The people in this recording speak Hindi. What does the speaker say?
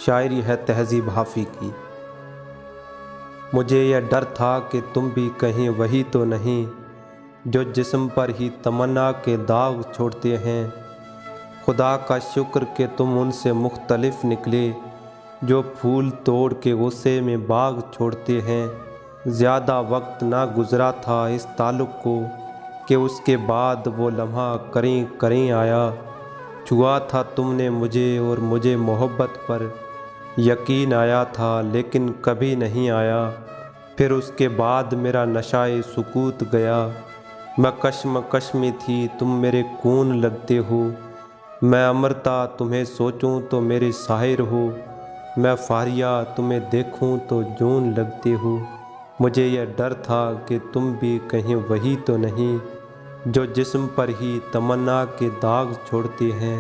शायरी है तहज़ीब हाफ़ी की। मुझे यह डर था कि तुम भी कहीं वही तो नहीं जो जिस्म पर ही तमन्ना के दाग छोड़ते हैं। खुदा का शुक्र कि तुम उनसे मुख्तलिफ निकले जो फूल तोड़ के गुस्से में बाग छोड़ते हैं। ज़्यादा वक्त ना गुज़रा था इस ताल्लुक़ को कि उसके बाद वो लम्हा करीं करीं आया। छुआ था तुमने मुझे और मुझे मोहब्बत पर यकीन आया था लेकिन कभी नहीं आया। फिर उसके बाद मेरा नशाए सुकूत गया। मैं कश्मकश में थी तुम मेरे खून लगते हो। मैं अमरता तुम्हें सोचूं तो मेरे साहिर हो। मैं फारिया तुम्हें देखूं तो जून लगते हो। मुझे यह डर था कि तुम भी कहीं वही तो नहीं जो जिस्म पर ही तमन्ना के दाग छोड़ते हैं।